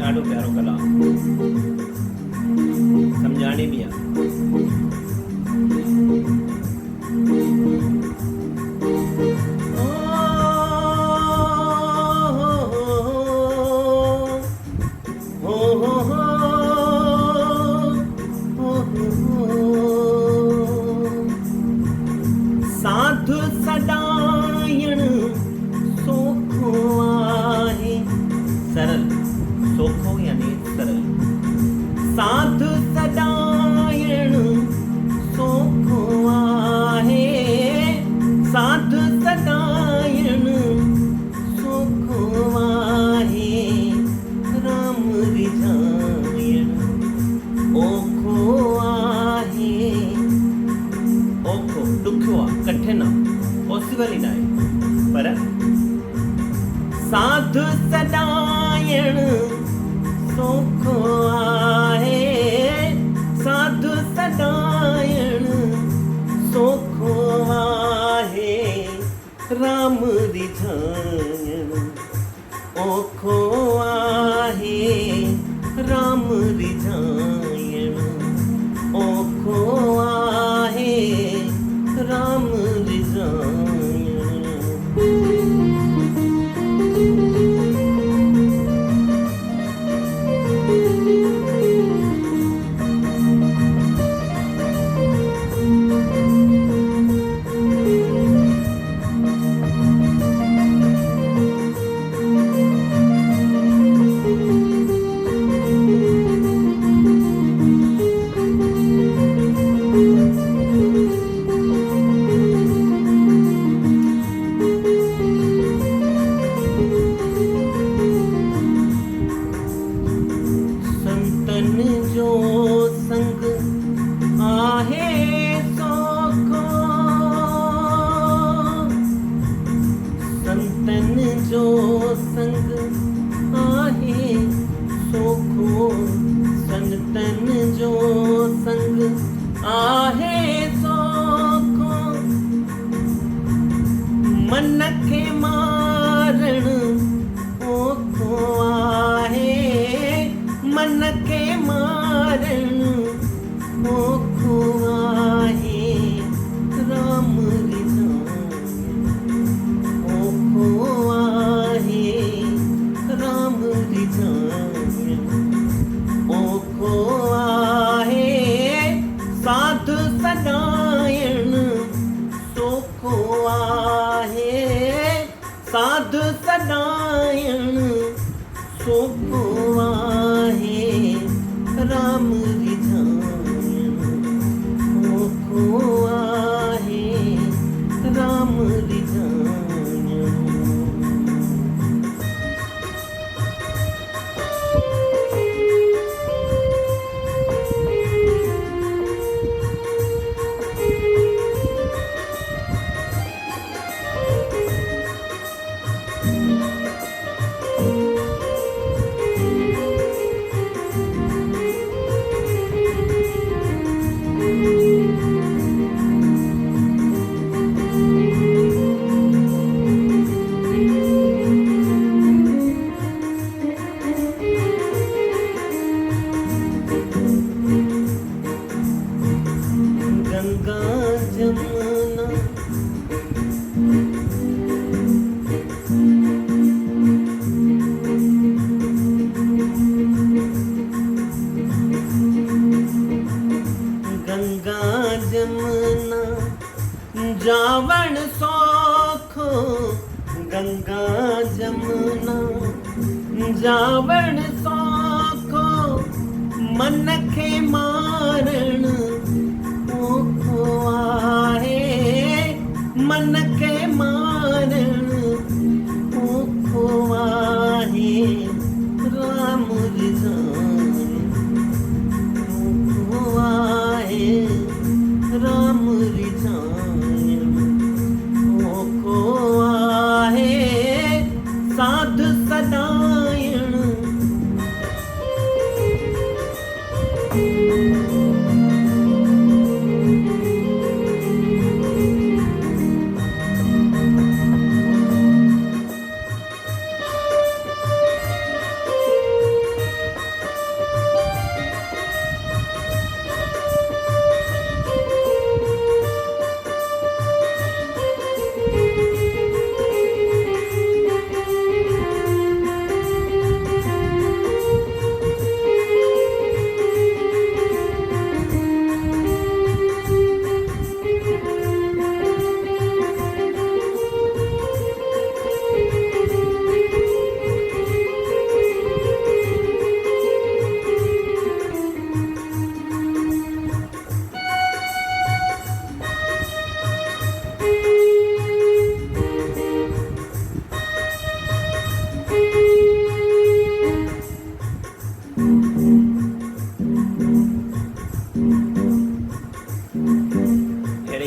ॾाढो प्यारो कलाम सम्झाणे बि आहे। साधु सदायण सोखो आहे, सरल, सोखो यानी सरल। साधु सदायण सोखो आहे, साधु सदायण सोखो आहे, राम रिझायण ओखो आहे। ओखो ॾुखियो आहे, कठिन आहे, पॉसिबल ई न आहे, पर साधु सदायण सोखो आहे, साधु सदायण सोखो आहे, राम रिझायण ओखो आहे, राम रिझायण ओखो आहे, राम रिझायण। संतन जो संग आहे सोखो, संतन जो संग आहे सोखो, संतन जो संग आहे सोखो, मन खे मारण ओखो आहे, मन खे मारण ओखो आहे, राम रिझायण ओखो आहे, राम रिझायण ओखो आहे, साधु सदायण सोखो आहे, साधु सदायण सोखो आहे, राम रिझायण ओखो आहे, राम रिझायण। गंगा जमुना गंगा जमुना जावण सोखो, गंगा जमुना जावण सोखो, मन खे मारण ओखो आहे, मन खे मारण ओखो आहे, राम रिझायण ओखो आहे, राम रिझायण ओखो आहे, साधु सदायण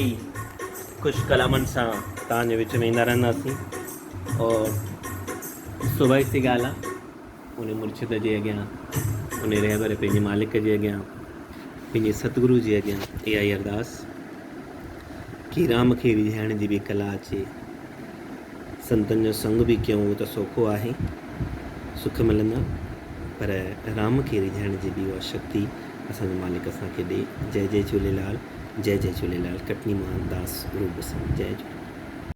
ई ख़ुशि कलामनि सां तव्हांजे विच में ईंदा रहंदासीं। और सुबुह जी ॻाल्हि आहे, उन मुर्शिद जे अॻियां, उन रहबर पंहिंजे मालिक जे अॻियां, पंहिंजे सतगुरू जे अॻियां इहा ई अरदास कि राम खे रिझाइण जी बि कला अचे, संतनि जो संग बि कयूं त सौखो आहे, सुख मिलंदा, पर राम खे रिझाइण जी बि उहा शक्ति असांजो मालिक असांखे ॾे। जय जय झूलेलाल, जय जय झूलेलाल। कटनी मां दास रूप सां, जय झूलेलाल।